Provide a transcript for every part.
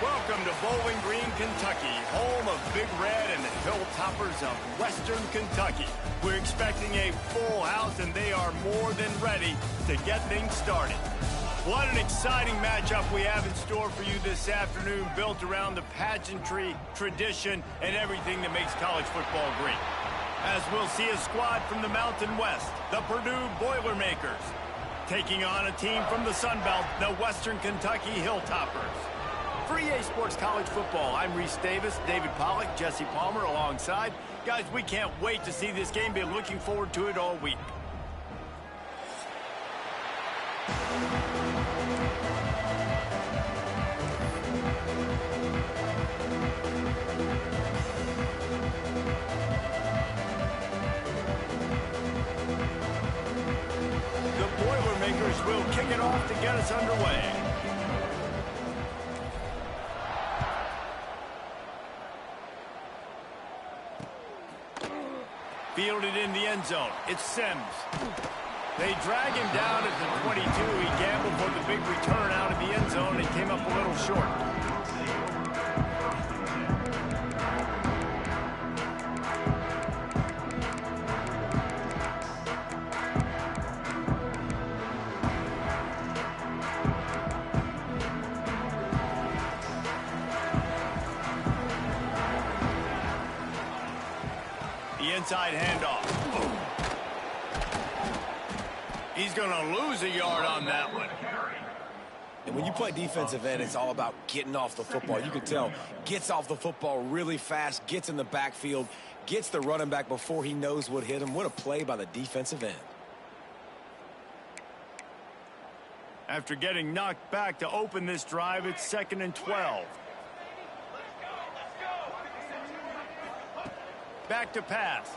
Welcome to Bowling Green, Kentucky, home of Big Red and the Hilltoppers of Western Kentucky. We're expecting a full house, and they are more than ready to get things started. What an exciting matchup we have in store for you this afternoon, built around the pageantry, tradition, and everything that makes college football great. As we'll see a squad from the Mountain West, the Purdue Boilermakers, taking on a team from the Sun Belt, the Western Kentucky Hilltoppers. For EA Sports College Football, I'm Reese Davis, David Pollack, Jesse Palmer alongside. Guys, we can't wait to see this game. Been looking forward to it all week. The Boilermakers will kick it off to get us underway. Fielded in the end zone. It's Sims. They drag him down at the 22. He gambled for the big return out of the end zone and came up a little short. Inside handoff. He's going to lose a yard on that one. And when you play defensive end, it's all about getting off the football. You can tell, gets off the football really fast, gets in the backfield, gets the running back before he knows what hit him. What a play by the defensive end. After getting knocked back to open this drive, it's 2nd and 12. Back to pass.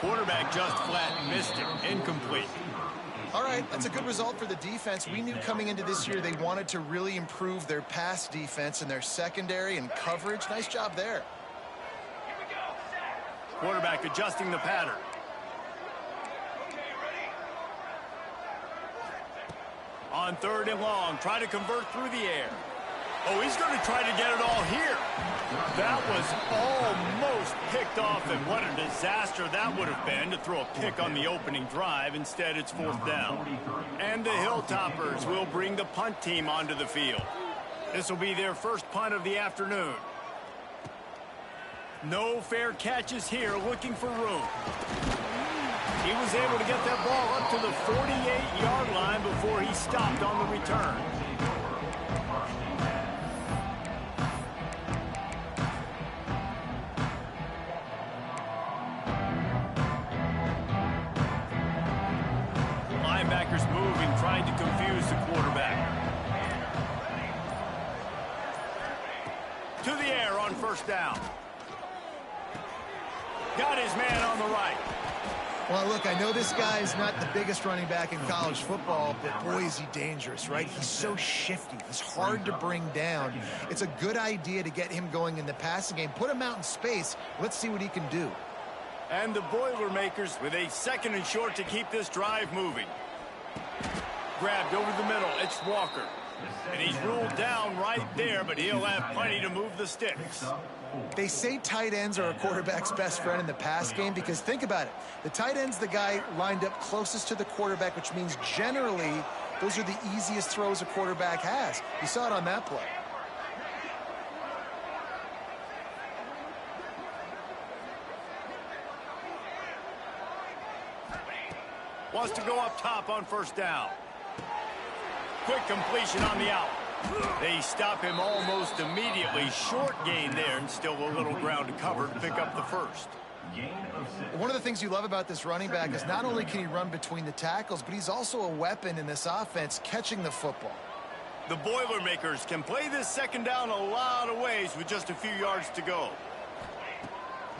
Quarterback just flat missed him. Incomplete. All right, that's a good result for the defense. We knew coming into this year they wanted to really improve their pass defense and their secondary and coverage. Nice job there. Quarterback adjusting the pattern. On 3rd and long, try to convert through the air. Oh, he's going to try to get it all here. That was almost picked off, and what a disaster that would have been to throw a pick on the opening drive. Instead, it's 4th down. And the Hilltoppers will bring the punt team onto the field. This will be their first punt of the afternoon. No fair catches here, looking for room. He was able to get that ball up to the 48-yard line before he stopped on the return. Linebackers moving, trying to confuse the quarterback. To the air on 1st down. Got his man on the right. Well, look, I know this guy is not the biggest running back in college football, but boy, is he dangerous, right? He's so shifty. He's hard to bring down. It's a good idea to get him going in the passing game. Put him out in space. Let's see what he can do. And the Boilermakers with a 2nd and short to keep this drive moving. Grabbed over the middle. It's Walker. And he's ruled down right there, but he'll have plenty to move the sticks. They say tight ends are a quarterback's best friend in the pass game because think about it. The tight end's the guy lined up closest to the quarterback, which means generally those are the easiest throws a quarterback has. You saw it on that play. Wants to go up top on 1st down. Quick completion on the out. They stop him almost immediately. Short gain there, and still a little ground to cover to pick up the 1st. One of the things you love about this running back is not only can he run between the tackles, but he's also a weapon in this offense, catching the football. The Boilermakers can play this 2nd down a lot of ways with just a few yards to go.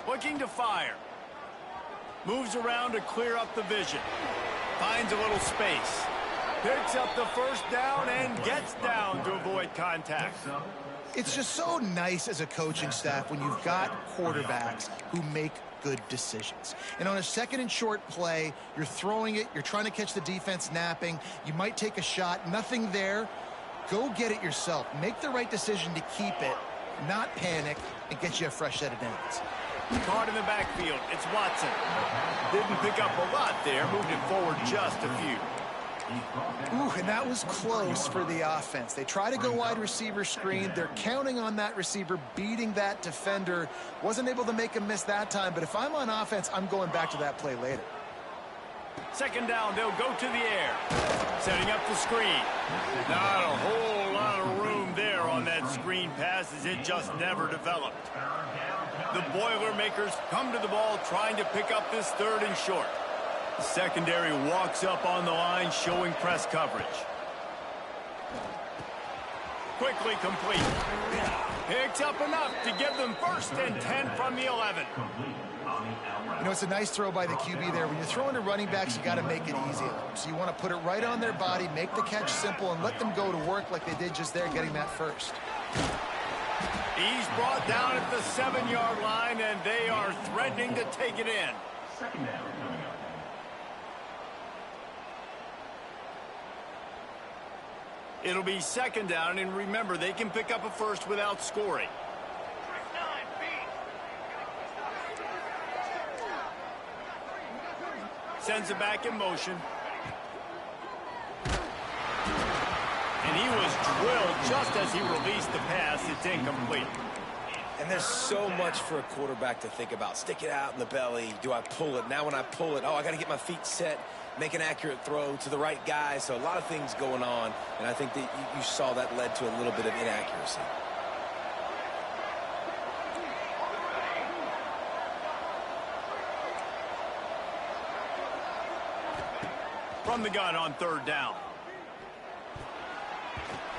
Looking to fire. Moves around to clear up the vision. Finds a little space. Picks up the 1st down and gets down to avoid contact. It's just so nice as a coaching staff when you've got quarterbacks who make good decisions. And on a 2nd and short play, you're throwing it, you're trying to catch the defense napping, you might take a shot, nothing there. Go get it yourself. Make the right decision to keep it, not panic, and get you a fresh set of downs. Caught in the backfield. It's Watson. Didn't pick up a lot there. Moved it forward just a few. Ooh, and that was close for the offense. They try to go wide receiver screen. They're counting on that receiver beating that defender. Wasn't able to make him miss that time, but if I'm on offense, I'm going back to that play later. Second down, they'll go to the air. Setting up the screen. Not a whole lot of room there on that screen pass as it just never developed. The Boilermakers come to the ball trying to pick up this third and short. The secondary walks up on the line showing press coverage. Quickly complete. Picks up enough to give them first and 10 from the 11. You know, it's a nice throw by the QB there. When you're throwing to running backs, you got to make it easy. So you want to put it right on their body, make the catch simple, and let them go to work like they did just there, getting that first. He's brought down at the 7-yard line, and they are threatening to take it in. Second down coming up. It'll be second down, and remember, they can pick up a first without scoring. Sends it back in motion. And he was drilled just as he released the pass. It's incomplete. And there's so much for a quarterback to think about. Stick it out in the belly. Do I pull it? Now when I pull it, I got to get my feet set, make an accurate throw to the right guy. So a lot of things going on, and I think that you saw that led to a little bit of inaccuracy. From the gun on third down.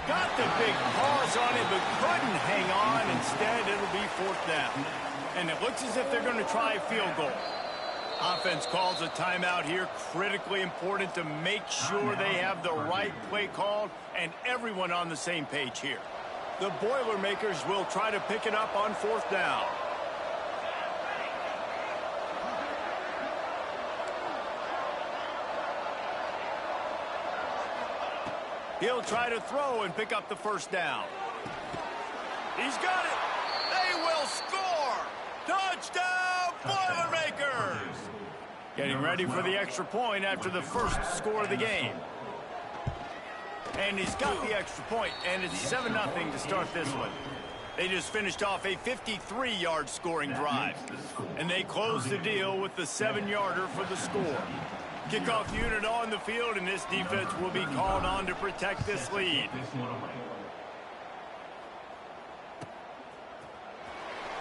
Got the big paws on it, but couldn't hang on. Instead, it'll be fourth down. And it looks as if they're going to try a field goal. Offense calls a timeout here. Critically important to make sure they have the right play called and everyone on the same page here. The Boilermakers will try to pick it up on fourth down. He'll try to throw and pick up the first down. He's got it. They will score. Touchdown, Boilermakers. Getting ready for the extra point after the first score of the game. And he's got the extra point, and it's 7-0 to start this one. They just finished off a 53-yard scoring drive. And they close the deal with the 7-yarder for the score. Kickoff unit on the field, and this defense will be called on to protect this lead.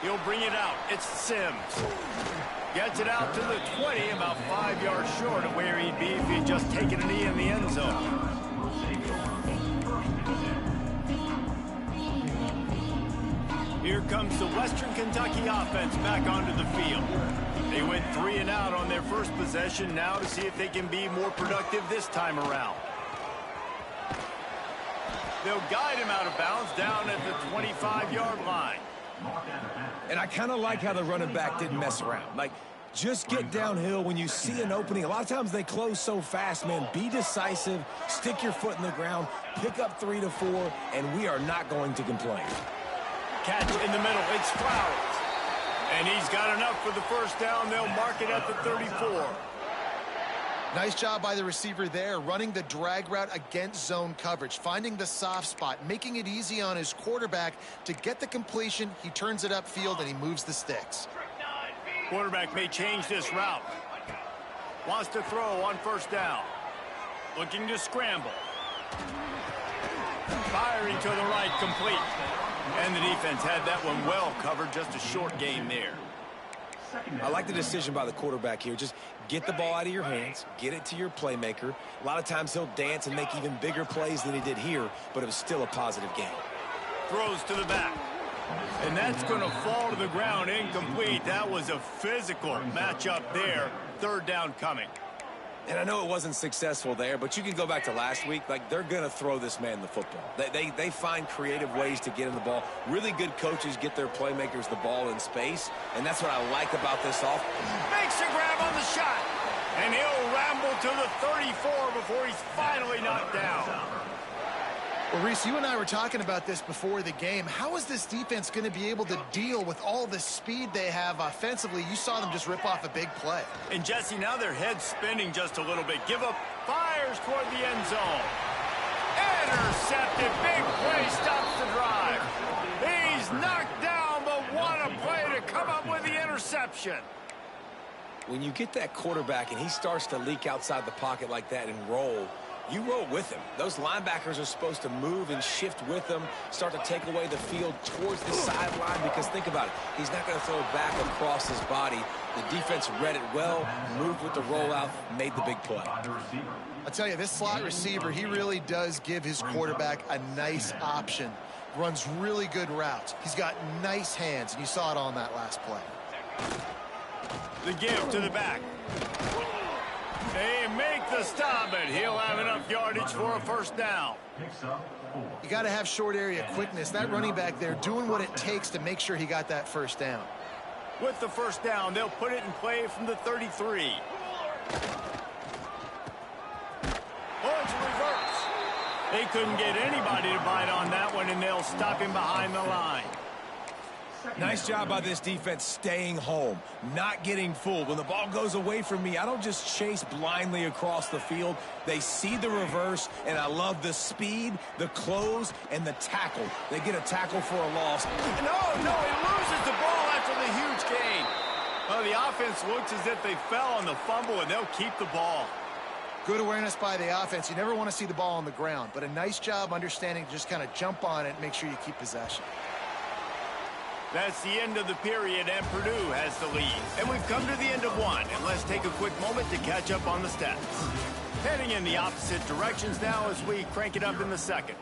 He'll bring it out. It's Sims. Gets it out to the 20, about 5 yards short of where he'd be if he'd just taken a knee in the end zone. Here comes the Western Kentucky offense back onto the field. They went 3 and out on their first possession, now to see if they can be more productive this time around. They'll guide him out of bounds down at the 25-yard line. And I kind of like how the running back didn't mess around. Like, just get downhill when you see an opening. A lot of times they close so fast, man. Be decisive, stick your foot in the ground, pick up 3 to 4, and we are not going to complain. Catch in the middle. It's Flowers. And he's got enough for the first down. They'll mark it at the 34. Nice job by the receiver there, running the drag route against zone coverage, finding the soft spot, making it easy on his quarterback to get the completion. He turns it upfield, and he moves the sticks. Quarterback may change this route. Wants to throw on first down. Looking to scramble. Firing to the right, complete. And the defense had that one well covered, just a short gain there. I like the decision by the quarterback here. Just get the ball out of your hands, get it to your playmaker. A lot of times he'll dance and make even bigger plays than he did here, but it was still a positive game. Throws to the back. And that's going to fall to the ground, incomplete. That was a physical matchup there. Third down coming. And I know it wasn't successful there, but you can go back to last week. Like, they're going to throw this man the football. They find creative ways to get him the ball. Really good coaches get their playmakers the ball in space, and that's what I like about this offense. Makes a grab on the shot, and he'll ramble to the 34 before he's finally knocked down. Well, Reese, you and I were talking about this before the game. How is this defense going to be able to deal with all the speed they have offensively? You saw them just rip off a big play. And Jesse, now their head's spinning just a little bit. Give up, fires toward the end zone. Intercepted, big play, stops the drive. He's knocked down, but what a play to come up with the interception. When you get that quarterback and he starts to leak outside the pocket like that and roll, you roll with him. Those linebackers are supposed to move and shift with him, start to take away the field towards the sideline, because think about it. He's not going to throw it back across his body. The defense read it well, moved with the rollout, made the big play. I'll tell you, this slot receiver, he really does give his quarterback a nice option. Runs really good routes. He's got nice hands, and you saw it on that last play. The give to the back. They make the stop, and he'll have enough yardage for a first down. You got to have short area quickness. That running back there doing what it takes to make sure he got that first down. With the first down, they'll put it in play from the 33. Oh, it's a reverse. They couldn't get anybody to bite on that one, and they'll stop him behind the line. Nice job by this defense staying home, not getting fooled. When the ball goes away from me, I don't just chase blindly across the field. They see the reverse, and I love the speed, the close, and the tackle. They get a tackle for a loss. No, he loses the ball after the huge gain. Well, the offense looks as if they fell on the fumble, and they'll keep the ball. Good awareness by the offense. You never want to see the ball on the ground, but a nice job understanding to just kind of jump on it and make sure you keep possession. That's the end of the period, and Purdue has the lead. And we've come to the end of one, and let's take a quick moment to catch up on the stats. Heading in the opposite directions now as we crank it up in the second.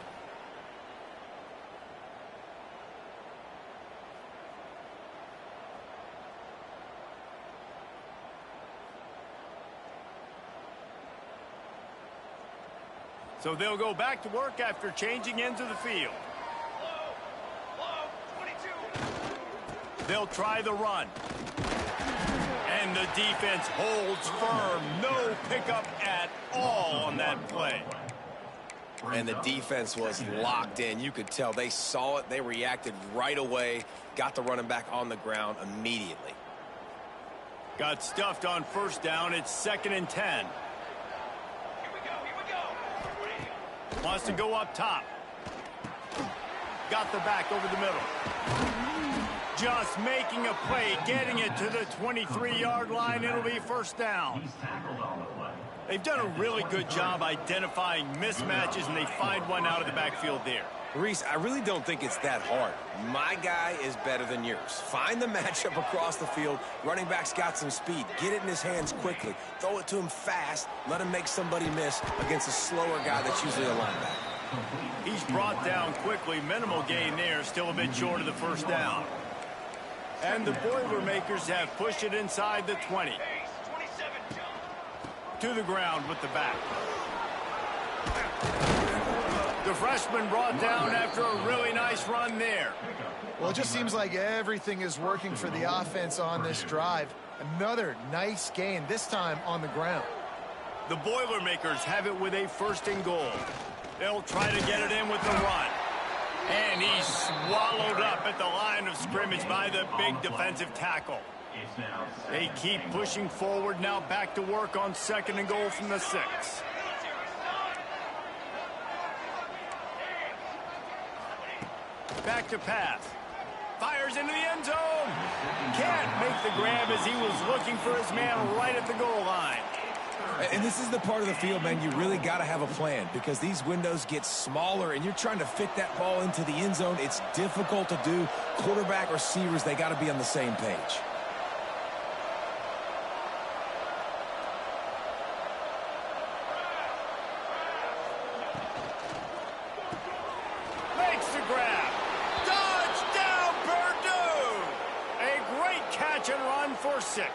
So they'll go back to work after changing ends of the field. They'll try the run. And the defense holds firm. No pickup at all on that play. And the defense was locked in. You could tell they saw it. They reacted right away. Got the running back on the ground immediately. Got stuffed on first down. It's 2nd and 10. Wants to go up top. Got the back over the middle. Just making a play, getting it to the 23-yard line. It'll be first down. They've done a really good job identifying mismatches, and they find one out of the backfield there. Reese, I really don't think it's that hard. My guy is better than yours. Find the matchup across the field. Running back's got some speed. Get it in his hands quickly. Throw it to him fast. Let him make somebody miss against a slower guy that's usually a linebacker. He's brought down quickly. Minimal gain there. Still a bit short of the first down. And the Boilermakers have pushed it inside the 20. To the ground with the back. The freshman brought down after a really nice run there. Well, it just seems like everything is working for the offense on this drive. Another nice gain, this time on the ground. The Boilermakers have it with a 1st and goal. They'll try to get it in with the run. And he's swallowed up at the line of scrimmage by the big defensive tackle. They keep pushing forward now, back to work on 2nd and goal from the 6. Back to pass. Fires into the end zone. Can't make the grab as he was looking for his man right at the goal line. And this is the part of the field, man, you really got to have a plan, because these windows get smaller and you're trying to fit that ball into the end zone. It's difficult to do. Quarterback, receivers, they got to be on the same page. Makes the grab. Touchdown, Purdue! A great catch and run for 6.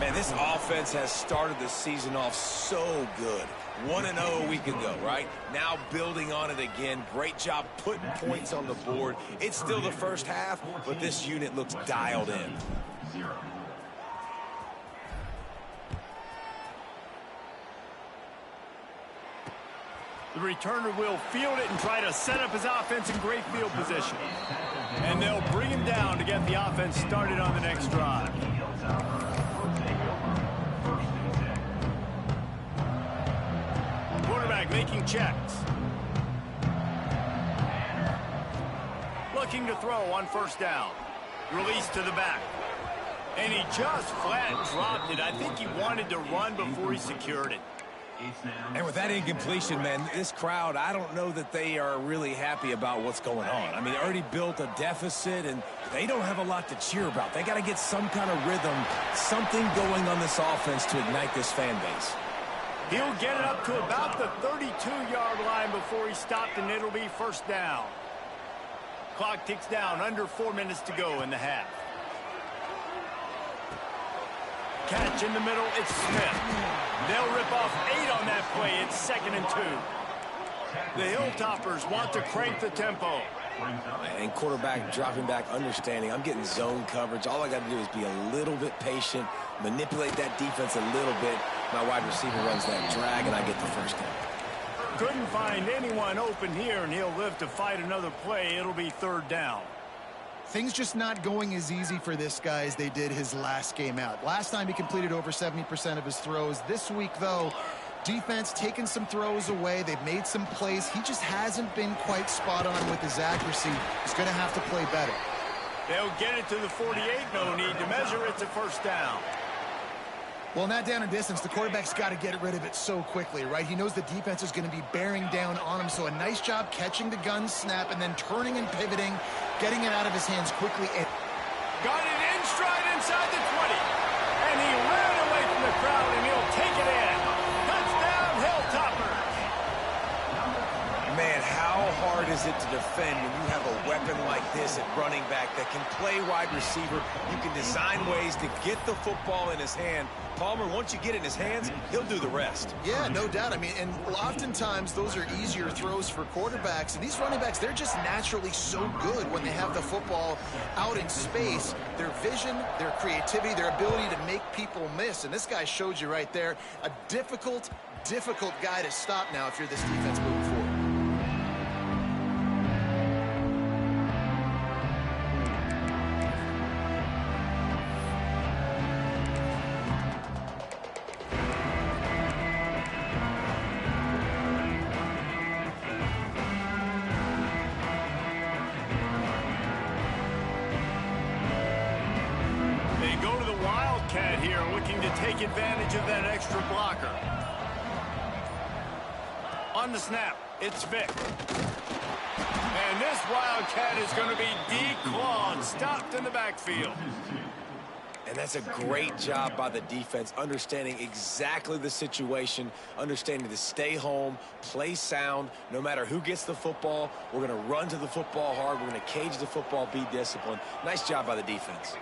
Man, this offense has started the season off so good. 1-0 a week ago, right? Now building on it again. Great job putting points on the board. It's still the first half, but this unit looks dialed in. The returner will field it and try to set up his offense in great field position. And they'll bring him down to get the offense started on the next drive. Quarterback making checks. Looking to throw on first down. Release to the back. And he just flat dropped it. I think he wanted to run before he secured it. And with that incompletion, man, this crowd, I don't know that they are really happy about what's going on. I mean, they already built a deficit, and they don't have a lot to cheer about. They got to get some kind of rhythm, something going on this offense to ignite this fan base. He'll get it up to about the 32-yard line before he stopped, and it'll be first down. Clock ticks down, under 4 minutes to go in the half. Catch in the middle, it's Smith. They'll rip off 8 on that play. It's 2nd and 2. The Hilltoppers want to crank the tempo. And quarterback dropping back, understanding I'm getting zone coverage. All I got to do is be a little bit patient, manipulate that defense a little bit. My wide receiver runs that drag, and I get the first down. Couldn't find anyone open here, and he'll live to fight another play. It'll be 3rd down. Things just not going as easy for this guy as they did his last game out. Last time he completed over 70% of his throws. This week, though, defense taking some throws away. They've made some plays. He just hasn't been quite spot on with his accuracy. He's going to have to play better. They'll get it to the 48. No need to measure. It's a first down. Well, in that down and distance, the quarterback's got to get rid of it so quickly, right? He knows the defense is going to be bearing down on him, so a nice job catching the gun snap and then turning and pivoting, getting it out of his hands quickly. And got it in stride inside the 20. And he ran away from the crowd, and he'll take it in. Touchdown, Hilltoppers. Man, how hard is it to defend when you have a weapon like this at running back that can play wide receiver? You can design ways to get the football in his hand. Palmer, once you get it in his hands, he'll do the rest. Yeah, no doubt. I mean, and oftentimes those are easier throws for quarterbacks. And these running backs, they're just naturally so good when they have the football out in space. Their vision, their creativity, their ability to make people miss. And this guy showed you right there, a difficult guy to stop now if you're this defense moving forward. Take advantage of that extra blocker. On the snap, it's Vick. And this Wildcat is going to be declawed, stopped in the backfield. And that's a great job by the defense, understanding exactly the situation, understanding to stay home, play sound. No matter who gets the football, we're going to run to the football hard. We're going to cage the football, be disciplined. Nice job by the defense.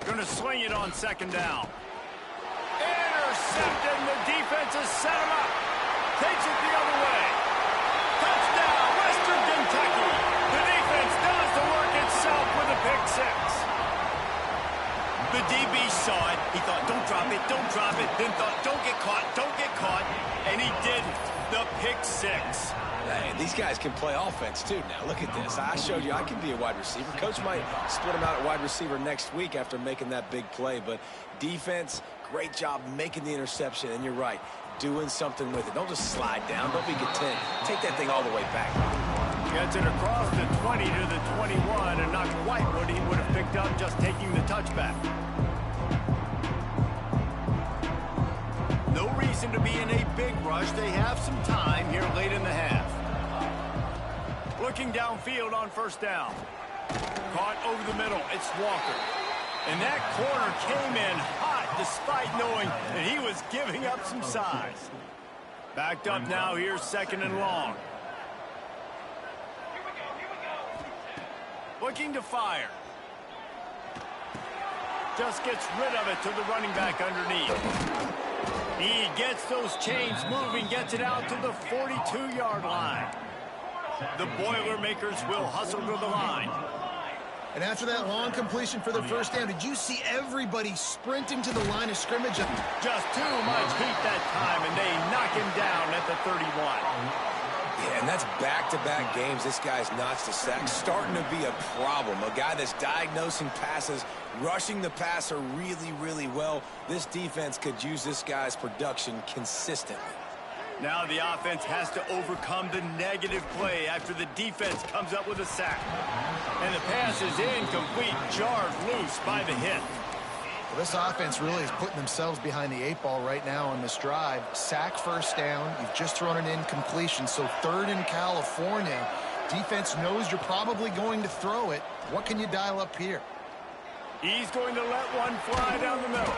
Going to sling it on 2nd down. Intercepted, and the defense has set him up. Takes it the other way. Touchdown, Western Kentucky. The defense does the work itself with a pick 6. The DB saw it. He thought, don't drop it, don't drop it. Then thought, don't get caught, don't get caught. And he didn't. The pick 6. Hey, these guys can play offense, too. Now, look at this. I showed you I can be a wide receiver. Coach might split him out at wide receiver next week after making that big play. But defense, great job making the interception. And you're right, doing something with it. Don't just slide down. Don't be content. Take that thing all the way back. Gets it across the 20 to the 21, and not quite what he would have picked up just taking the touchback. No reason to be in a big rush. They have some time here late in the half. Looking downfield on first down. Caught over the middle. It's Walker. And that corner came in hot despite knowing that he was giving up some size. Backed up now. Here's 2nd and long. Looking to fire. Just gets rid of it to the running back underneath. He gets those chains moving, gets it out to the 42-yard line. The Boilermakers will hustle to the line. And after that long completion for the first down, did you see everybody sprinting to the line of scrimmage? Just too much heat that time, and they knock him down at the 31. Yeah, and that's back-to-back games. This guy's notched a sack, starting to be a problem. A guy that's diagnosing passes, rushing the passer really, really well. This defense could use this guy's production consistently. Now the offense has to overcome the negative play after the defense comes up with a sack. And the pass is incomplete, jarred loose by the hit. Well, this offense really is putting themselves behind the 8 ball right now on this drive. Sack first down. You've just thrown an incompletion, so 3rd in California. Defense knows you're probably going to throw it. What can you dial up here? He's going to let one fly down the middle.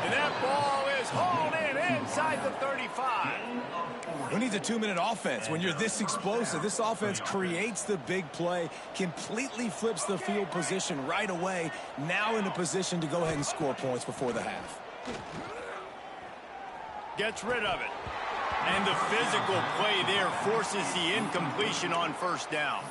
And that ball is hauled in inside the 35. Who needs a 2-minute offense when you're this explosive? This offense creates the big play, completely flips the field position right away, now in a position to go ahead and score points before the half. Gets rid of it. And the physical play there forces the incompletion on first down.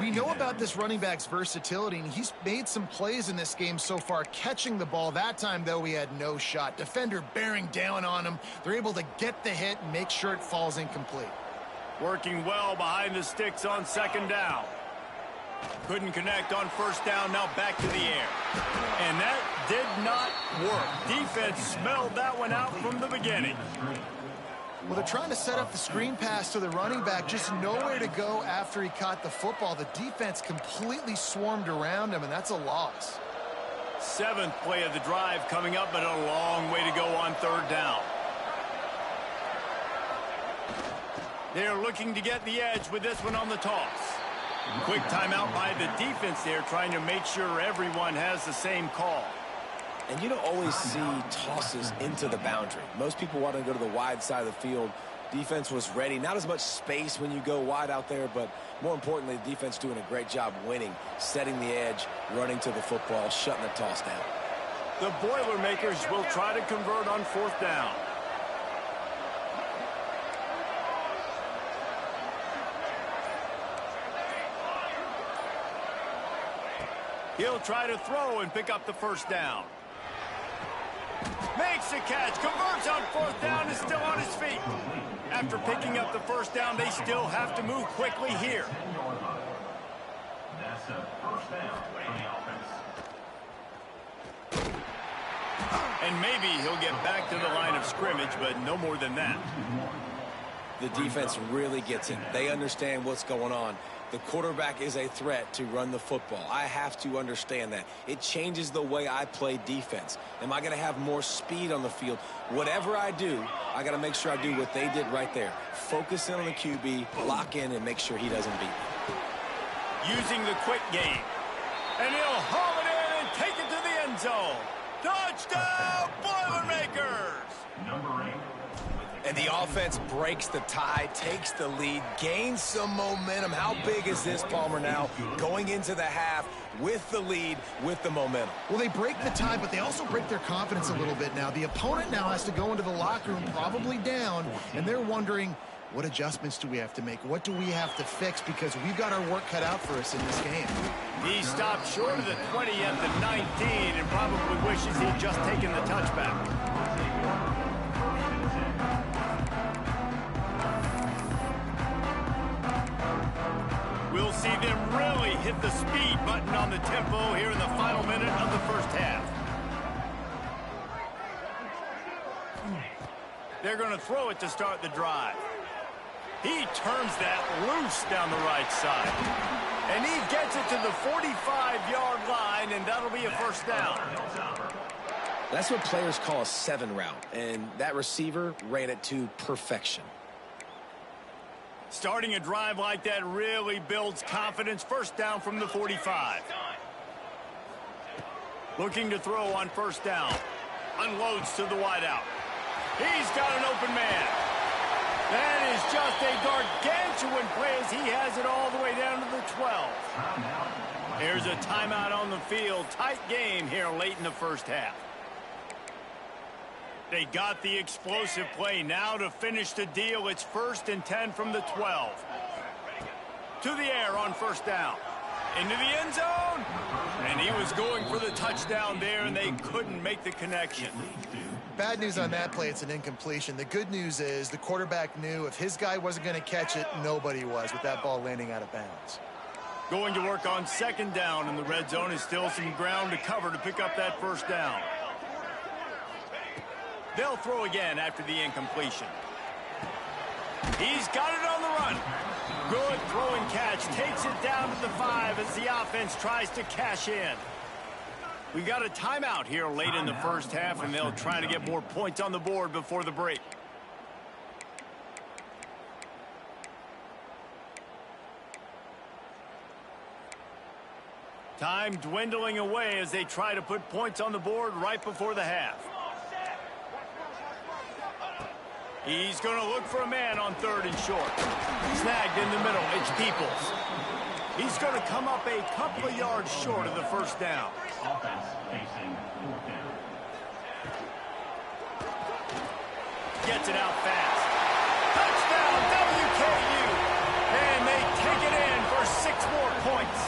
We know about this running back's versatility, and he's made some plays in this game so far catching the ball. That time, though, he had no shot. Defender bearing down on him. They're able to get the hit and make sure it falls incomplete. Working well behind the sticks on 2nd down. Couldn't connect on first down, now back to the air. And that did not work. Defense smelled that one out from the beginning. Well, they're trying to set up the screen pass to the running back, just nowhere to go after he caught the football. The defense completely swarmed around him, and that's a loss. 7th play of the drive coming up, but a long way to go on 3rd down. They're looking to get the edge with this one on the toss. Quick timeout by the defense there, trying to make sure everyone has the same call. And you don't always see tosses into the boundary. Most people want to go to the wide side of the field. Defense was ready. Not as much space when you go wide out there, but more importantly, the defense doing a great job winning, setting the edge, running to the football, shutting the toss down. The Boilermakers will try to convert on 4th down. He'll try to throw and pick up the first down. Makes the catch, converts on 4th down, is still on his feet. After picking up the first down, they still have to move quickly here. That's a first down for the offense. And maybe he'll get back to the line of scrimmage, but no more than that. The defense really gets it. They understand what's going on. The quarterback is a threat to run the football. I have to understand that. It changes the way I play defense. Am I going to have more speed on the field? Whatever I do, I got to make sure I do what they did right there. Focus in on the QB, lock in, and make sure he doesn't beat me. Using the quick game. And he'll haul it in and take it to the end zone. Touchdown, Boilermakers! Number 8. And the offense breaks the tie, takes the lead, gains some momentum. How big is this, Palmer, now going into the half with the lead, with the momentum? Well, they break the tie, but they also break their confidence a little bit now. The opponent now has to go into the locker room probably down, and they're wondering, what adjustments do we have to make? What do we have to fix? Because we've got our work cut out for us in this game. He stopped short of the 20 at the 19 and probably wishes he'd just taken the touchback. We'll see them really hit the speed button on the tempo here in the final minute of the first half. They're going to throw it to start the drive. He turns that loose down the right side. And he gets it to the 45-yard line, and that'll be a first down. That's what players call a 7 route, and that receiver ran it to perfection. Starting a drive like that really builds confidence. First down from the 45. Looking to throw on first down. Unloads to the wideout. He's got an open man. That is just a gargantuan play as he has it all the way down to the 12. Here's a timeout on the field. Tight game here late in the first half. They got the explosive play. Now to finish the deal, it's 1st and 10 from the 12. To the air on first down. into the end zone. And he was going for the touchdown there, and they couldn't make the connection. Bad news on that play, it's an incompletion. The good news is the quarterback knew if his guy wasn't going to catch it, nobody was with that ball landing out of bounds. Going to work on second down, and the red zone is still some ground to cover to pick up that first down. They'll throw again after the incompletion. He's got it on the run. Good throw and catch. Takes it down to the 5 as the offense tries to cash in. We got a timeout here late in the first half, and they'll try to get more points on the board before the break. Time dwindling away as they try to put points on the board right before the half. He's going to look for a man on 3rd and short. Snagged in the middle. It's Peoples. He's going to come up a couple of yards short of the first down. Gets it out fast. Touchdown, WKU. And they take it in for 6 more points.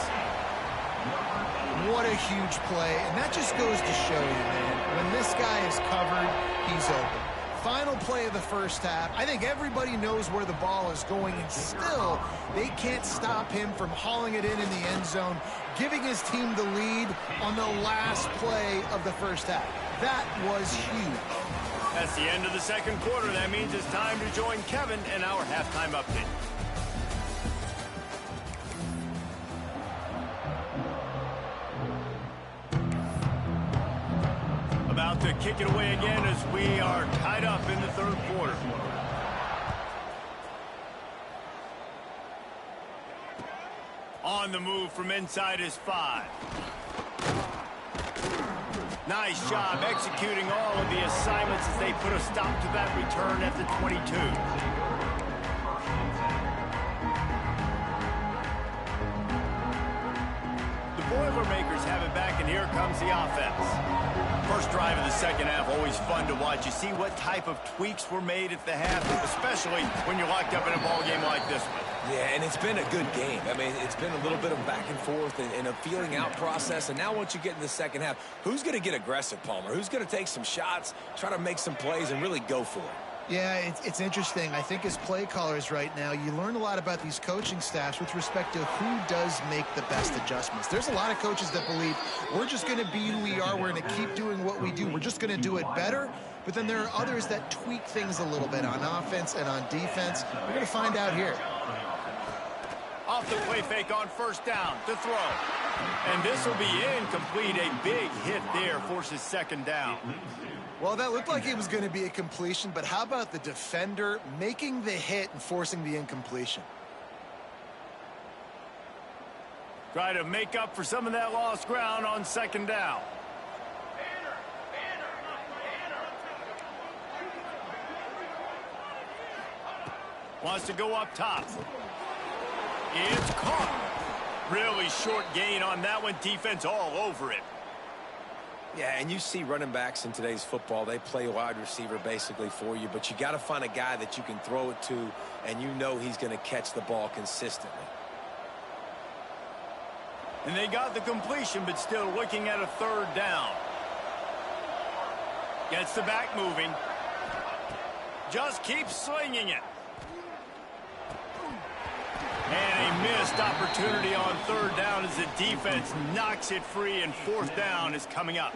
What a huge play. And that just goes to show you, man, when this guy is covered, he's open. Final play of the first half. I think everybody knows where the ball is going, and still they can't stop him from hauling it in the end zone, giving his team the lead on the last play of the first half. That was huge. That's the end of the second quarter. That means it's time to join Kevin in our halftime update. About to kick it away again as we are tied up in the third quarter. On the move from inside his 5. Nice job executing all of the assignments as they put a stop to that return at the 22. Boilermakers have it back, and here comes the offense. First drive of the second half, always fun to watch. You see what type of tweaks were made at the half, especially when you're locked up in a ball game like this one. Yeah, and it's been a good game. I mean, it's been a little bit of back and forth and a feeling out process. And now once you get in the second half, who's going to get aggressive, Palmer? Who's going to take some shots, try to make some plays, and really go for it? Yeah, it's interesting. I think as play callers right now, you learn a lot about these coaching staffs with respect to who does make the best adjustments. There's a lot of coaches that believe we're just going to be who we are. We're going to keep doing what we do. We're just going to do it better. But then there are others that tweak things a little bit on offense and on defense. We're going to find out here. Off the play fake on first down to throw. And this will be incomplete. A big hit there forces second down. Well, that looked like it was going to be a completion, but how about the defender making the hit and forcing the incompletion? Try to make up for some of that lost ground on second down. Wants to go up top. It's caught. Really short gain on that one. Defense all over it. Yeah, and you see running backs in today's football, they play wide receiver basically for you, but you got to find a guy that you can throw it to, and you know he's going to catch the ball consistently. And they got the completion, but still looking at a third down. Gets the back moving. Just keeps slinging it. And a missed opportunity on third down as the defense knocks it free, and fourth down is coming up.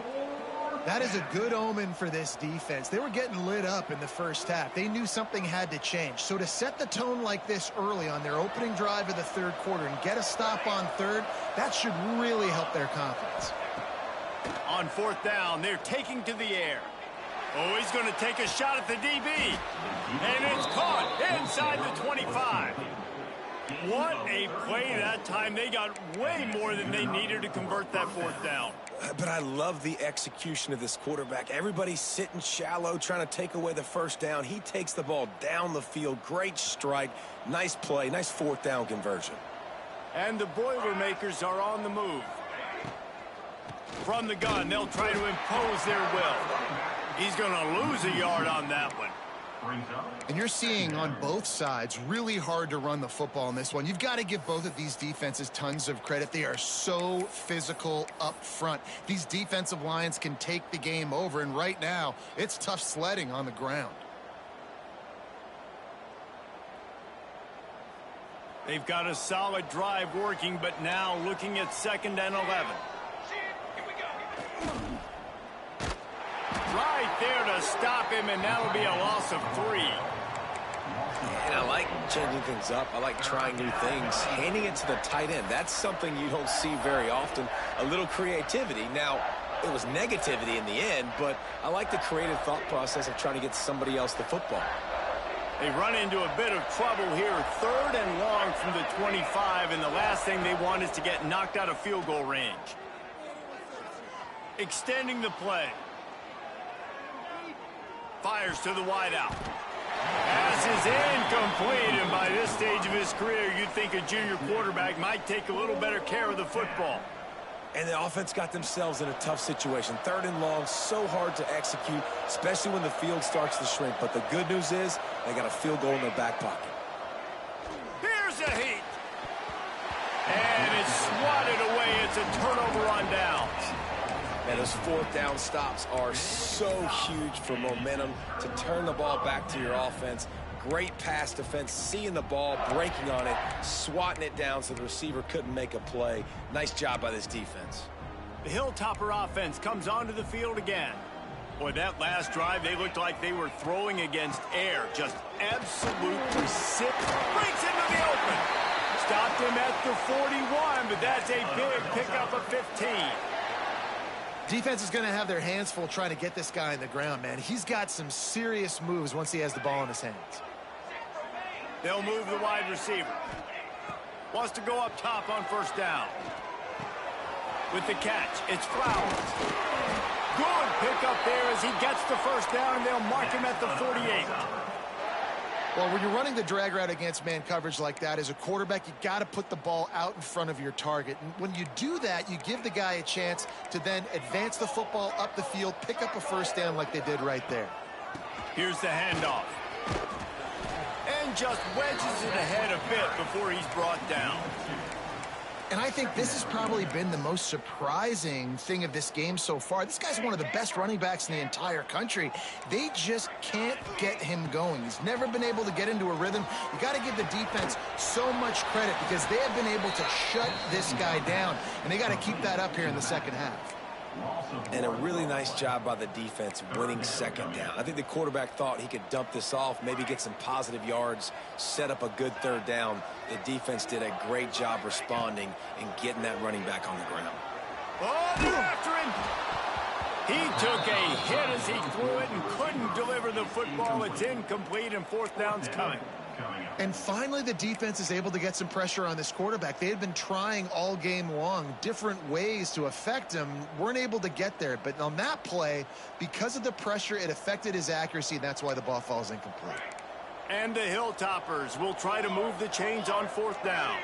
That is a good omen for this defense. They were getting lit up in the first half. They knew something had to change. So to set the tone like this early on their opening drive of the third quarter and get a stop on third, that should really help their confidence. On fourth down, they're taking to the air. Oh, he's going to take a shot at the DB. And it's caught inside the 25. What a play that time. They got way more than they needed to convert that fourth down. But I love the execution of this quarterback. Everybody's sitting shallow, trying to take away the first down. He takes the ball down the field. Great strike. Nice play. Nice fourth down conversion. And the Boilermakers are on the move. From the gun, they'll try to impose their will. He's going to lose a yard on that one. And you're seeing on both sides really hard to run the football in this one. You've got to give both of these defenses tons of credit. They are so physical up front. These defensive lines can take the game over, and right now it's tough sledding on the ground. They've got a solid drive working, but now looking at 2nd and 11. Right there to stop him, and that'll be a loss of 3. And I like changing things up. I like trying new things. Handing it to the tight end, that's something you don't see very often. A little creativity. Now, it was negativity in the end, but I like the creative thought process of trying to get somebody else the football. They run into a bit of trouble here. 3rd and long from the 25, and the last thing they want is to get knocked out of field goal range. Extending the play. Fires to the wideout. Pass is incomplete, and by this stage of his career, you'd think a junior quarterback might take a little better care of the football. And the offense got themselves in a tough situation. 3rd and long, so hard to execute, especially when the field starts to shrink. But the good news is they got a field goal in their back pocket. Here's a heat. And it's swatted away. It's a turnover on downs. And those 4th down stops are so huge for momentum to turn the ball back to your offense. Great pass defense, seeing the ball, breaking on it, swatting it down so the receiver couldn't make a play. Nice job by this defense. The Hilltopper offense comes onto the field again. Boy, that last drive, they looked like they were throwing against air. Just absolute precipitation. Breaks into the open. Stopped him at the 41, but that's a big pickup of 15. Defense is going to have their hands full trying to get this guy on the ground, man. He's got some serious moves once he has the ball in his hands. They'll move the wide receiver. Wants to go up top on 1st down. With the catch, it's Flowers. Good pickup there as he gets the 1st down, and they'll mark him at the 48. Well, when you're running the drag route against man coverage like that, as a quarterback, you got to put the ball out in front of your target. And when you do that, you give the guy a chance to then advance the football up the field, pick up a 1st down like they did right there. Here's the handoff. And just wedges it ahead a bit before he's brought down. And I think this has probably been the most surprising thing of this game so far. This guy's one of the best running backs in the entire country. They just can't get him going. He's never been able to get into a rhythm. You got to give the defense so much credit because they have been able to shut this guy down. And they got to keep that up here in the 2nd half. And a really nice job by the defense winning 2nd down. I think the quarterback thought he could dump this off, maybe get some positive yards, set up a good 3rd down. The defense did a great job responding and getting that running back on the ground. Oh, they're after him. He took a hit as he threw it and couldn't deliver the football. It's incomplete, and 4th down's coming. And finally, the defense is able to get some pressure on this quarterback. They had been trying all game long different ways to affect him, weren't able to get there. But on that play, because of the pressure, it affected his accuracy, and that's why the ball falls incomplete. And the Hilltoppers will try to move the chains on 4th down.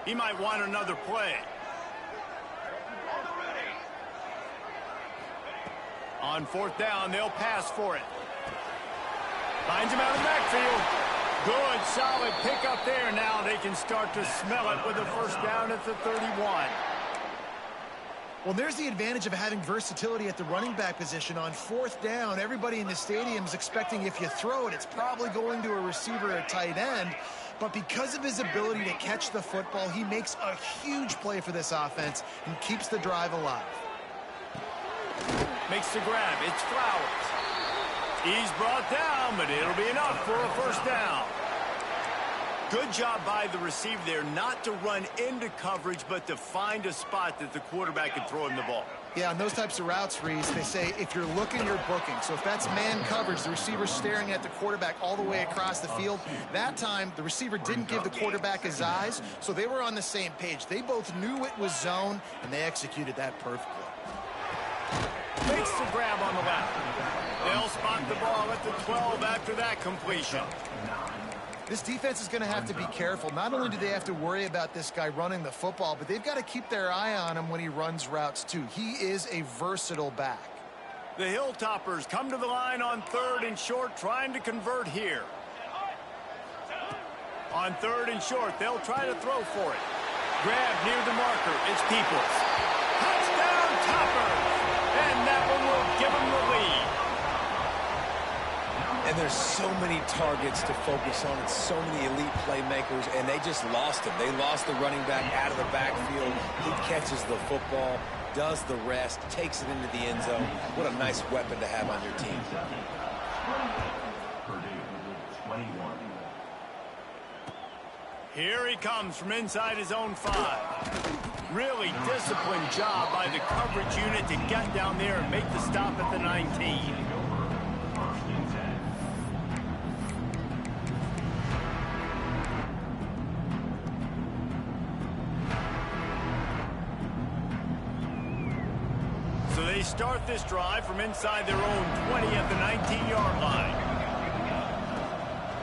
He might want another play. On 4th down, they'll pass for it. Finds him out of the backfield. Good, solid pickup there. Now they can start to smell it with a 1st down at the 31. Well, there's the advantage of having versatility at the running back position. On 4th down, everybody in the stadium is expecting if you throw it, it's probably going to a receiver or a tight end. But because of his ability to catch the football, he makes a huge play for this offense and keeps the drive alive. Makes the grab. It's Flowers. He's brought down, but it'll be enough for a 1st down. Good job by the receiver there not to run into coverage, but to find a spot that the quarterback can throw him the ball. Yeah, on those types of routes, Reese, they say if you're looking, you're booking. So if that's man coverage, the receiver's staring at the quarterback all the way across the field. That time, the receiver didn't give the quarterback his eyes, so they were on the same page. They both knew it was zone, and they executed that perfectly. Makes the grab on the left. They'll spot the ball at the 12 after that completion. This defense is going to have to be careful. Not only do they have to worry about this guy running the football, but they've got to keep their eye on him when he runs routes too. He is a versatile back. The Hilltoppers come to the line on 3rd and short, trying to convert here. On 3rd and short, they'll try to throw for it. Grab near the marker. It's Peoples. Touchdown, Toppers! And that one will give them the lead. And there's so many targets to focus on and so many elite playmakers, and they just lost him. They lost the running back out of the backfield. He catches the football, does the rest, takes it into the end zone. What a nice weapon to have on your team. Here he comes from inside his own 5. Really disciplined job by the coverage unit to get down there and make the stop at the 19. So they start this drive from inside their own 20 at the 19-yard line.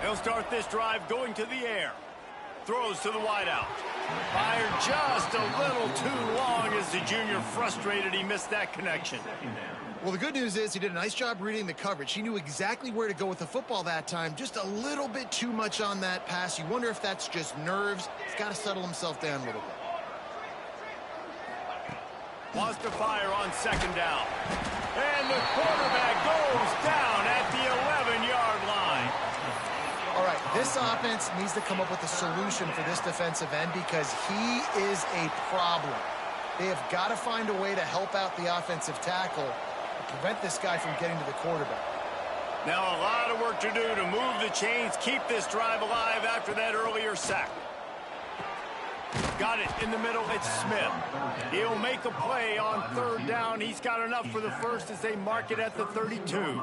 They'll start this drive going to the air. Throws to the wideout. Fired just a little too long as the junior frustrated he missed that connection. Well, the good news is he did a nice job reading the coverage. He knew exactly where to go with the football that time. Just a little bit too much on that pass. You wonder if that's just nerves. He's got to settle himself down a little bit. Wants to fire on 2nd down. And the quarterback goes down at the 11-yard line. All right, this offense needs to come up with a solution for this defensive end because he is a problem. They have got to find a way to help out the offensive tackle and prevent this guy from getting to the quarterback. Now a lot of work to do to move the chains, keep this drive alive after that earlier sack. Got it in the middle. It's Smith. He'll make a play on 3rd down. He's got enough for the first as they mark it at the 32.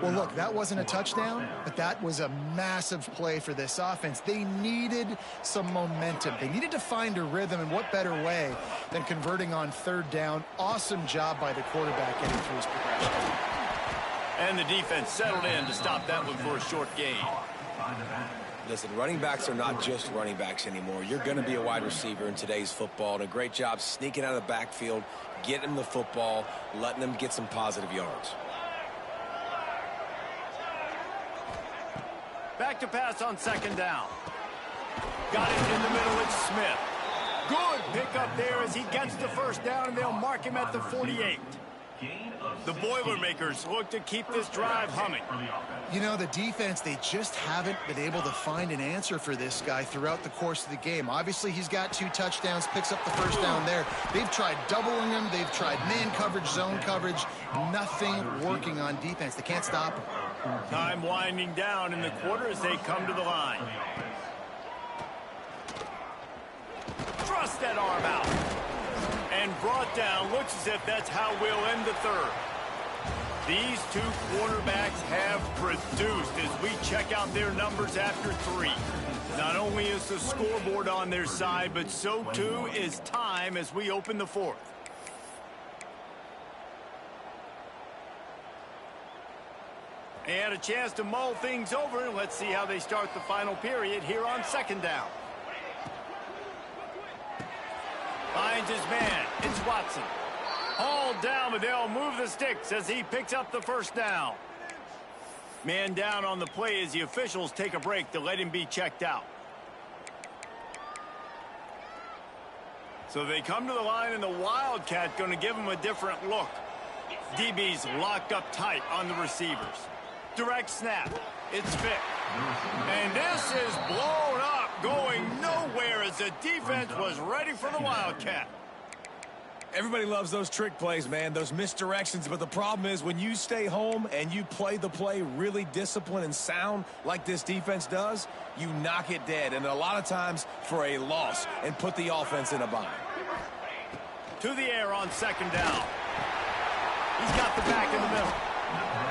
Well, look, that wasn't a touchdown, but that was a massive play for this offense. They needed some momentum. They needed to find a rhythm, and what better way than converting on 3rd down. Awesome job by the quarterback getting through his progression. And the defense settled in to stop that one for a short gain. Listen, running backs are not just running backs anymore. You're going to be a wide receiver in today's football, and a great job sneaking out of the backfield, getting them the football, letting them get some positive yards. Back to pass on 2nd down. Got it in the middle. It's Smith. Good pickup there as he gets the 1st down, and they'll mark him at the 48. The Boilermakers look to keep this drive humming. You know, the defense, they just haven't been able to find an answer for this guy throughout the course of the game. Obviously, he's got 2 touchdowns, picks up the 1st down there. They've tried doubling him. They've tried man coverage, zone coverage. Nothing working on defense. They can't stop him. Time winding down in the quarter as they come to the line. Thrust that arm out. And brought down. Looks as if that's how we'll end the 3rd. These 2 quarterbacks have produced as we check out their numbers after 3. Not only is the scoreboard on their side, but so too is time as we open the 4th. And a chance to mull things over. Let's see how they start the final period here on 2nd down. Finds his man. It's Watson. Hauled down, but they'll move the sticks as he picks up the 1st down. Man down on the play as the officials take a break to let him be checked out. So they come to the line, and the Wildcat going to give him a different look. DB's locked up tight on the receivers. Direct snap. It's Vick. And this is blown up, going nowhere as the defense was ready for the Wildcat. Everybody loves those trick plays, man, those misdirections. But the problem is when you stay home and you play the play really disciplined and sound like this defense does, you knock it dead. And a lot of times for a loss and put the offense in a bind. To the air on 2nd down. He's got the back in the middle.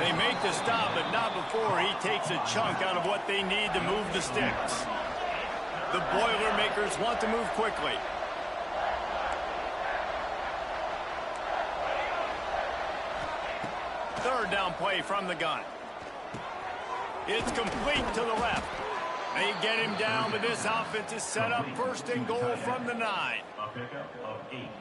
They make the stop, but not before he takes a chunk out of what they need to move the sticks. The Boilermakers want to move quickly. Third down play from the gun. It's complete to the left. They get him down, but this offense is set up 1st and goal from the 9.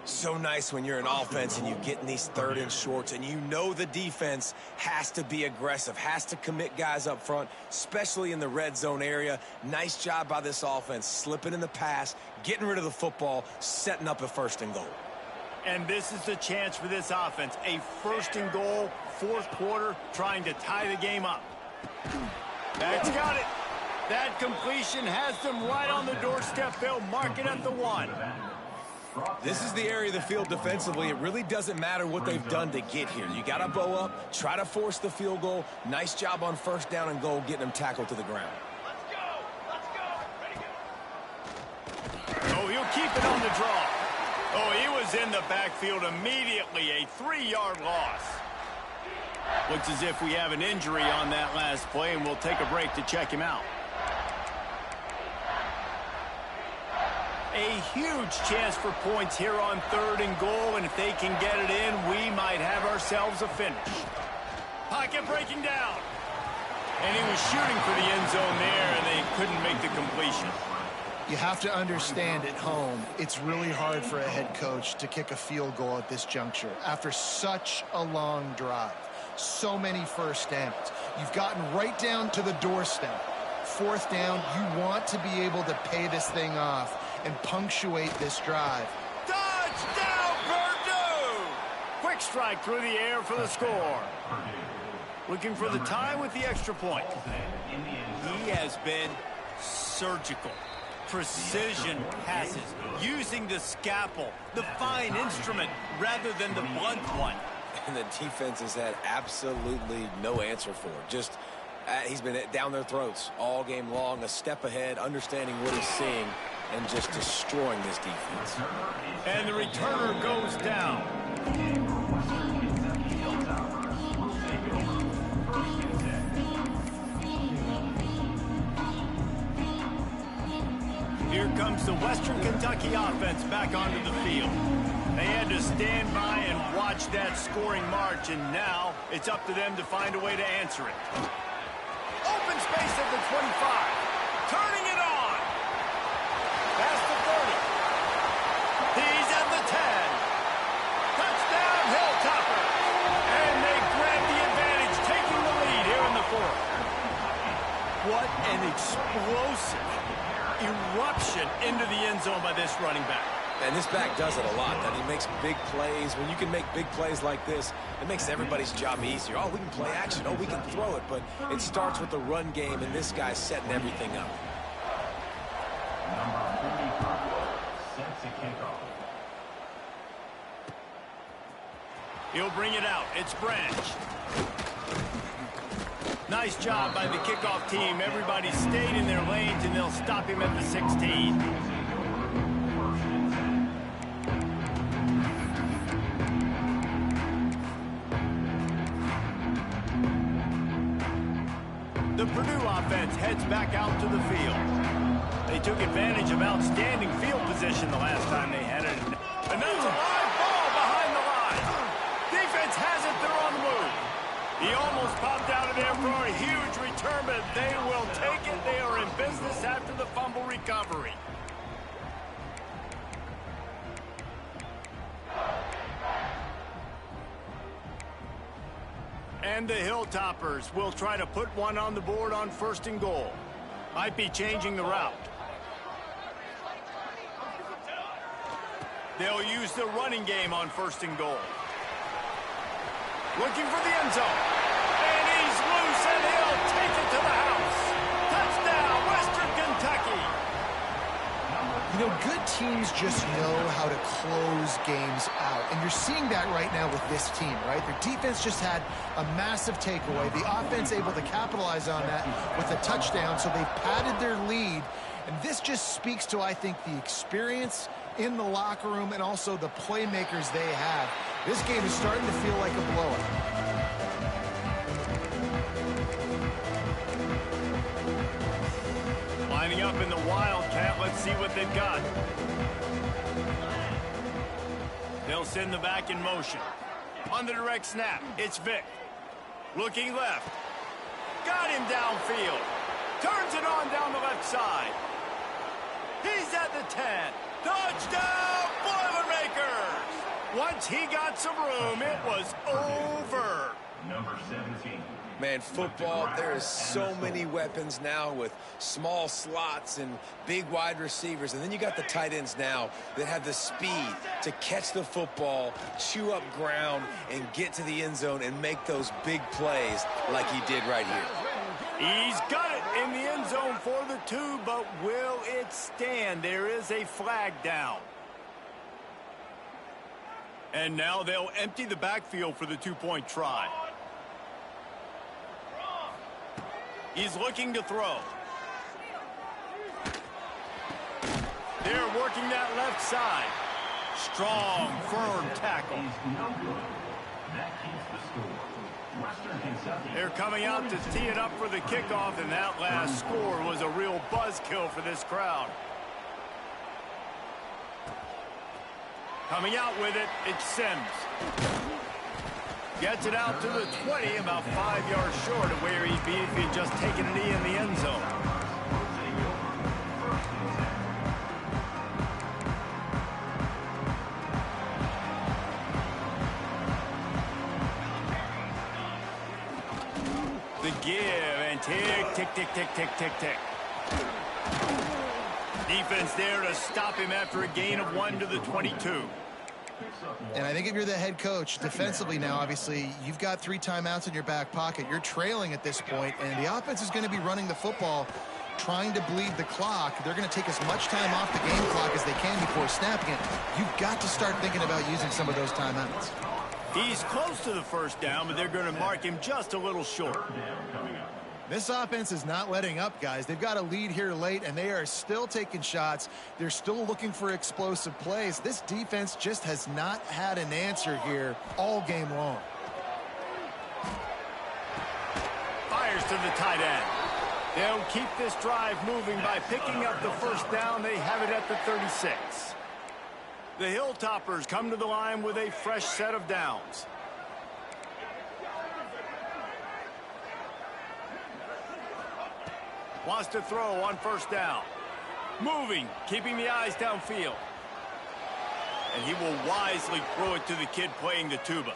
So nice when you're an offense and you get in these 3rd and shorts and you know the defense has to be aggressive, has to commit guys up front, especially in the red zone area. Nice job by this offense, slipping in the pass, getting rid of the football, setting up a 1st and goal. And this is the chance for this offense. A 1st and goal, 4th quarter, trying to tie the game up. That's got it. That completion has them right on the doorstep. They'll mark it at the 1. This is the area of the field defensively. It really doesn't matter what they've done to get here. You got to bow up, try to force the field goal. Nice job on 1st down and goal, getting them tackled to the ground. Oh, he'll keep it on the draw. Oh, he was in the backfield immediately. A 3-yard loss. Looks as if we have an injury on that last play, and we'll take a break to check him out. A huge chance for points here on 3rd and goal, and if they can get it in, we might have ourselves a finish. Pocket breaking down. And he was shooting for the end zone there, and they couldn't make the completion. You have to understand at home, it's really hard for a head coach to kick a field goal at this juncture after such a long drive. So many 1st downs. You've gotten right down to the doorstep. 4th down, you want to be able to pay this thing off and punctuate this drive. Touchdown, Purdue! Quick strike through the air for the score. Looking for the tie with the extra point. He has been surgical. Precision passes, using the scalpel, the fine instrument, rather than the blunt one. And the defense has had absolutely no answer for it. Just, he's been down their throats all game long, a step ahead, understanding what he's seeing, and just destroying this defense. And the returner goes down. Here comes the Western Kentucky offense back onto the field. They had to stand by and watch that scoring march, and now it's up to them to find a way to answer it. Open space at the 25. Turning it on. Past the 30. He's at the 10. Touchdown, Hilltopper. And they grab the advantage, taking the lead here in the 4th. What an explosive eruption into the end zone by this running back. And this back does it a lot. That he makes big plays. When you can make big plays like this, it makes everybody's job easier. Oh, we can play action. Oh, we can throw it. But it starts with the run game, and this guy's setting everything up. He'll bring it out. It's Branch. Nice job by the kickoff team. Everybody stayed in their lanes, and they'll stop him at the 16. The Purdue offense heads back out to the field. They took advantage of outstanding field position the last time they had it. And that's a live ball behind the line. Defense has it. They're on the move. He almost popped out of there for a huge return, but they will take it. They are in business after the fumble recovery. And the Hilltoppers will try to put one on the board on 1st and goal. Might be changing the route. They'll use the running game on 1st and goal. Looking for the end zone. And he's loose, and he'll take it to the house. Touchdown, Western Kentucky. You know, good teams just know how to close games out. And you're seeing that right now with this team, right? Their defense just had a massive takeaway. The offense able to capitalize on that with a touchdown, so they've padded their lead. And this just speaks to, I think, the experience in the locker room and also the playmakers they have. This game is starting to feel like a blowout. Lining up in the Wildcat. Let's see what they've got. They'll send the back in motion. On the direct snap, it's Vick. Looking left. Got him downfield. Turns it on down the left side. He's at the 10. Touchdown, Once he got some room, it was over. Number 17. Man, football, there is so many weapons now with small slots and big wide receivers. And then you got the tight ends now that have the speed to catch the football, chew up ground, and get to the end zone and make those big plays like he did right here. He's got it in the end zone for the 2, but will it stand? There is a flag down. And now they'll empty the backfield for the 2-point try. He's looking to throw. They're working that left side. Strong, firm tackle. They're coming out to tee it up for the kickoff, and that last score was a real buzzkill for this crowd. Coming out with it, it's Sims. Gets it out to the 20, about 5 yards short of where he'd be if he'd just taken a knee in the end zone. The give and tick, tick, tick, tick, tick, tick, tick. Defense there to stop him after a gain of 1 to the 22. And I think if you're the head coach, defensively now, obviously, you've got 3 timeouts in your back pocket. You're trailing at this point, and the offense is going to be running the football, trying to bleed the clock. They're going to take as much time off the game clock as they can before snapping it. You've got to start thinking about using some of those timeouts. He's close to the first down, but they're going to mark him just a little short. This offense is not letting up, guys. They've got a lead here late, and they are still taking shots. They're still looking for explosive plays. This defense just has not had an answer here all game long. Fires to the tight end. They'll keep this drive moving by picking up the first down. They have it at the 36. The Hilltoppers come to the line with a fresh set of downs. Wants to throw on first down. Moving, keeping the eyes downfield. And he will wisely throw it to the kid playing the tuba.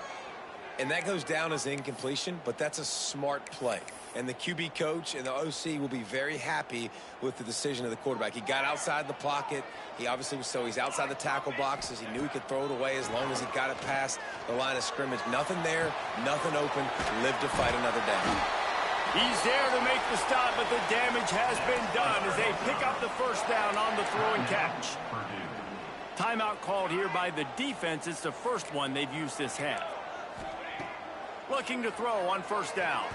And that goes down as incompletion, but that's a smart play. And the QB coach and the OC will be very happy with the decision of the quarterback. He got outside the pocket. He obviously was, so he's outside the tackle boxes. He knew he could throw it away as long as he got it past the line of scrimmage. Nothing there, nothing open. Live to fight another down. He's there to make the stop, but the damage has been done as they pick up the first down on the throw and catch. Timeout called here by the defense. It's the first one they've used this half. Looking to throw on first down.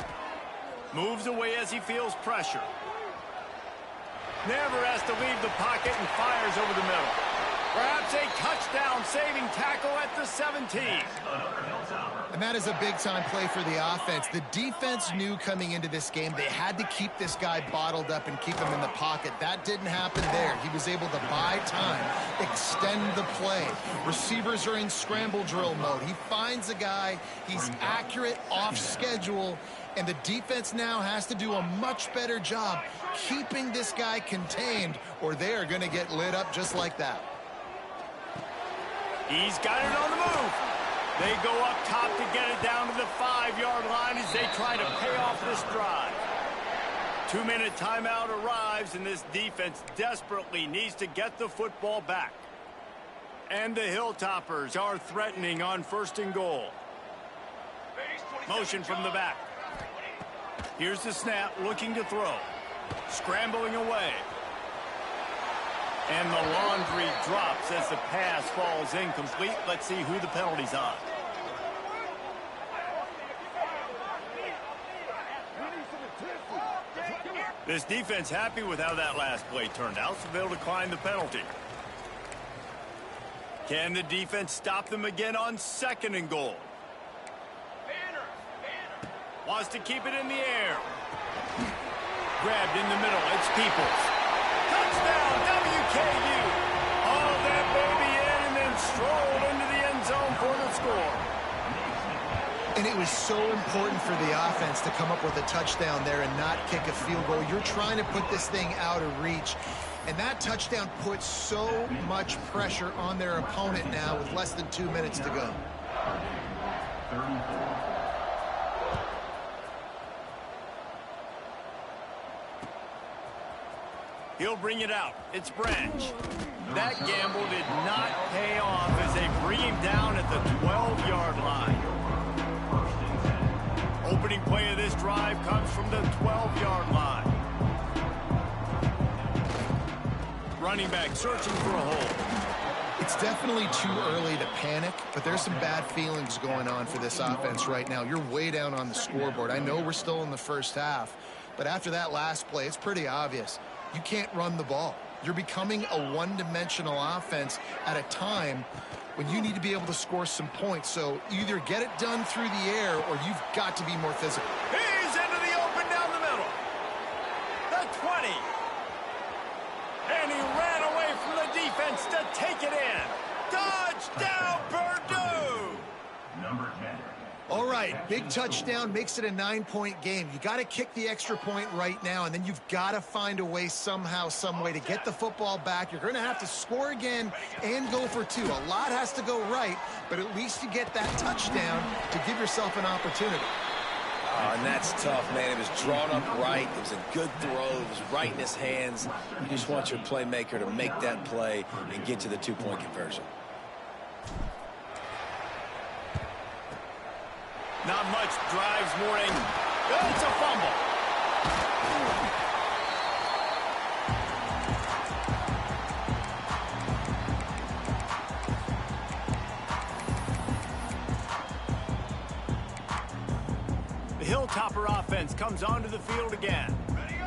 Moves away as he feels pressure. Never has to leave the pocket and fires over the middle. Perhaps a touchdown-saving tackle at the 17. And that is a big-time play for the offense. The defense knew coming into this game they had to keep this guy bottled up and keep him in the pocket. That didn't happen there. He was able to buy time, extend the play. Receivers are in scramble drill mode. He finds a guy. He's accurate, off schedule. And the defense now has to do a much better job keeping this guy contained, or they are going to get lit up just like that. He's got it on the move. They go up top to get it down to the 5-yard line as they try to pay off this drive. 2-minute timeout arrives, and this defense desperately needs to get the football back. And the Hilltoppers are threatening on 1st and goal. Motion from the back. Here's the snap, looking to throw. Scrambling away. And the laundry drops as the pass falls incomplete. Let's see who the penalty's on. This defense happy with how that last play turned out, so they'll decline the penalty. Can the defense stop them again on 2nd and goal? Wants to keep it in the air. Grabbed in the middle. It's Peoples. Touchdown, WKU. All that baby in and then strolled into the end zone for the score. And it was so important for the offense to come up with a touchdown there and not kick a field goal. You're trying to put this thing out of reach. And that touchdown puts so much pressure on their opponent now with less than 2 minutes to go. He'll bring it out. It's Branch. That gamble did not pay off as they bring him down at the 12-yard line. Opening play of this drive comes from the 12-yard line. Running back searching for a hole. It's definitely too early to panic, but there's some bad feelings going on for this offense right now. You're way down on the scoreboard. I know we're still in the first half, but after that last play, it's pretty obvious. You can't run the ball. You're becoming a one-dimensional offense at a time when you need to be able to score some points. So either get it done through the air or you've got to be more physical. He's into the open down the middle. The 20. And he ran away from the defense to take it in. Touchdown, Purdue! Number 10. All right, big touchdown makes it a 9-point game. You got to kick the extra point right now, and then you've got to find a way somehow, some way to get the football back. You're going to have to score again and go for 2. A lot has to go right, but at least you get that touchdown to give yourself an opportunity. And that's tough, man. It was drawn up right. It was a good throw. It was right in his hands. You just want your playmaker to make that play and get to the 2-point conversion. Not much drives morning. It's a fumble. The Hilltopper offense comes onto the field again.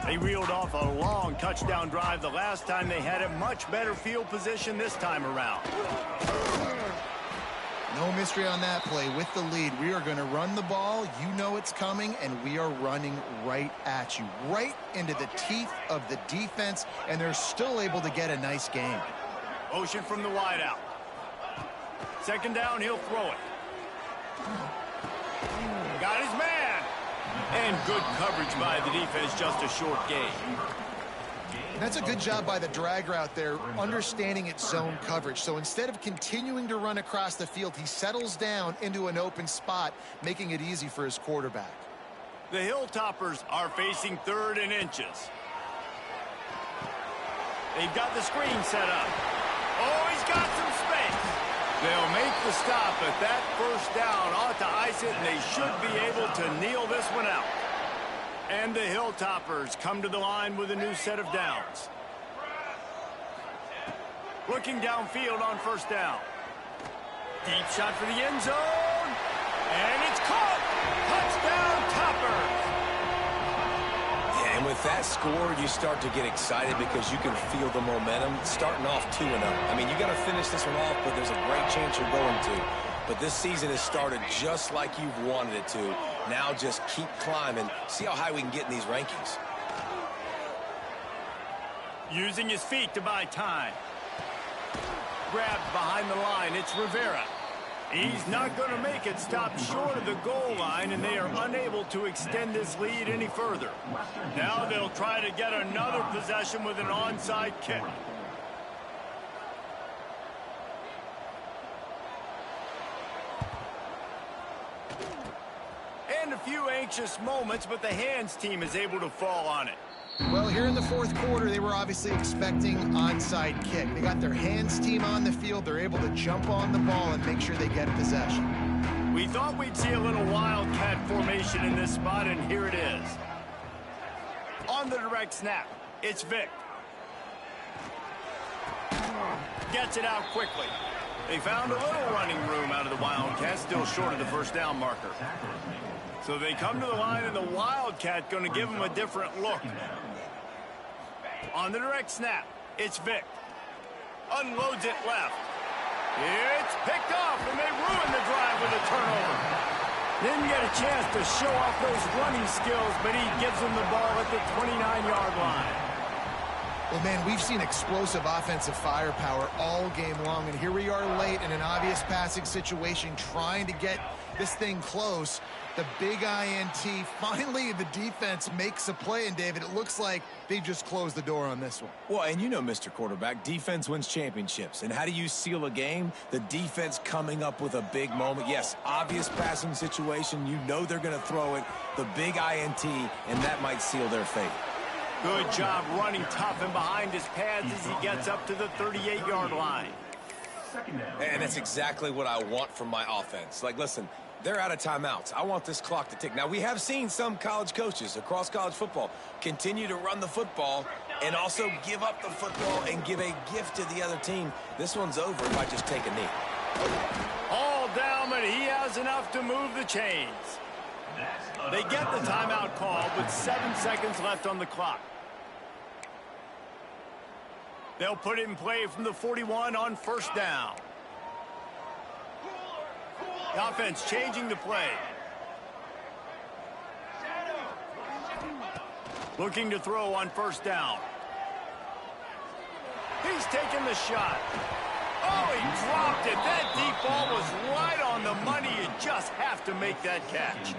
They reeled off a long touchdown drive the last time they had a much better field position this time around. No mystery on that play. With the lead, we are going to run the ball. You know it's coming, and we are running right at you, right into the teeth of the defense, and they're still able to get a nice game. Motion from the wideout. Second down, he'll throw it. Got his man. And good coverage by the defense, just a short gain. That's a good job by the drag route there, understanding its zone coverage. So instead of continuing to run across the field, he settles down into an open spot, making it easy for his quarterback. The Hilltoppers are facing 3rd and inches. They've got the screen set up. Oh, he's got some space. They'll make the stop, but that first down ought to ice it, and they should be able to kneel this one out. And the Hilltoppers come to the line with a new set of downs. Looking downfield on first down. Deep shot for the end zone. And it's caught. Touchdown, Toppers. Yeah, and with that score, you start to get excited because you can feel the momentum starting off 2-0. I mean, you got to finish this one off, but there's a great chance you're going to. But this season has started just like you've wanted it to. Now just keep climbing. See how high we can get in these rankings. Using his feet to buy time. Grabbed behind the line. It's Rivera. He's not going to make it. Stop short of the goal line, and they are unable to extend this lead any further. Now they'll try to get another possession with an onside kick. And a few anxious moments, but the hands team is able to fall on it. Well, here in the 4th quarter, they were obviously expecting onside kick. They got their hands team on the field. They're able to jump on the ball and make sure they get possession. We thought we'd see a little wildcat formation in this spot, and here it is. On the direct snap, it's Vick. Gets it out quickly. They found a little running room out of the Wildcat, still short of the first down marker. So they come to the line, and the Wildcat going to give them a different look. On the direct snap, it's Vick. Unloads it left. It's picked off, and they ruin the drive with a turnover. Didn't get a chance to show off those running skills, but he gives them the ball at the 29-yard line. Well, man, we've seen explosive offensive firepower all game long, and here we are late in an obvious passing situation trying to get this thing close. The big INT, finally the defense makes a play, and David, it looks like they just closed the door on this one. Well, and you know, Mr. Quarterback, defense wins championships. And how do you seal a game? The defense coming up with a big moment. Yes, obvious passing situation. You know they're going to throw it. The big INT, and that might seal their fate. Good job running tough and behind his pads as he gets up to the 38-yard line. And that's exactly what I want from my offense. Like, listen, they're out of timeouts. I want this clock to tick. Now, we have seen some college coaches across college football continue to run the football and also give up the football and give a gift to the other team. This one's over if I just take a knee. All down, but he has enough to move the chains. They get the timeout call with 7 seconds left on the clock. They'll put it in play from the 41 on first down. The offense changing the play. Looking to throw on first down. He's taking the shot. Oh, he dropped it. That deep ball was right on the money. You just have to make that catch.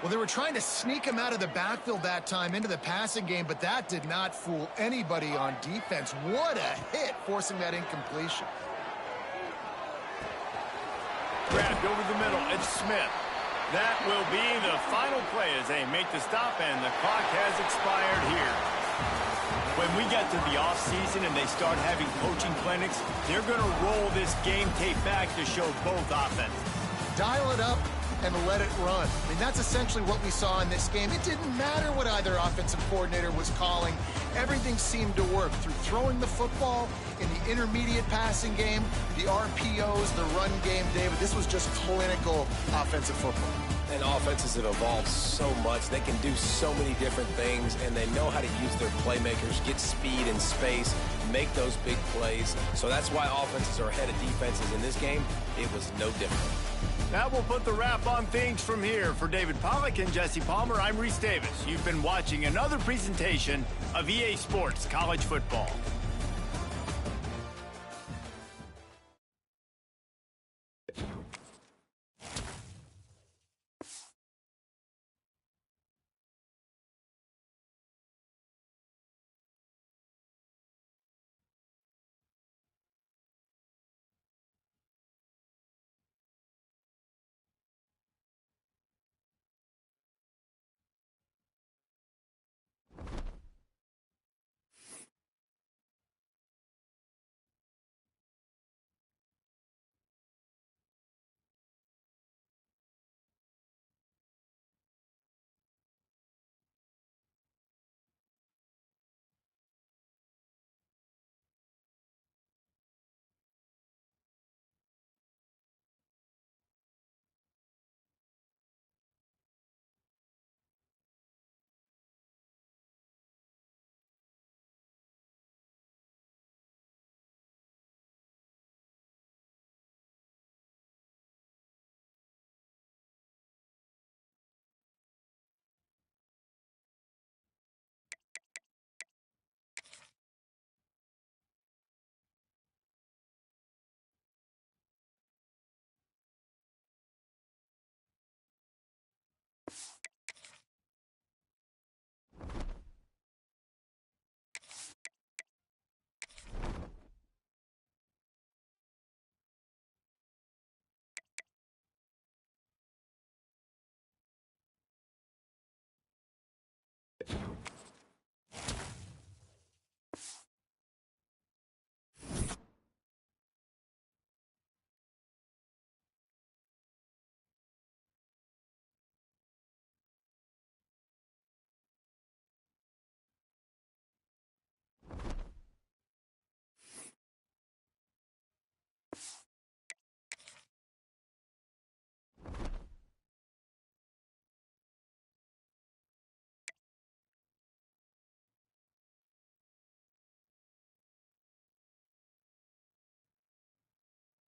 Well, they were trying to sneak him out of the backfield that time into the passing game, but that did not fool anybody on defense. What a hit, forcing that incompletion. Grabbed over the middle. It's Smith. That will be the final play as they make the stop, and the clock has expired here. When we get to the offseason and they start having coaching clinics, they're going to roll this game tape back to show both offenses. Dial it up and let it run. I mean, that's essentially what we saw in this game. It didn't matter what either offensive coordinator was calling. Everything seemed to work through throwing the football in the intermediate passing game, the RPOs, the run game. David, this was just clinical offensive football. And offenses have evolved so much. They can do so many different things, and they know how to use their playmakers, get speed and space, make those big plays. So that's why offenses are ahead of defenses in this game. It was no different. That will put the wrap on things from here. For David Pollack and Jesse Palmer, I'm Reese Davis. You've been watching another presentation of EA Sports College Football.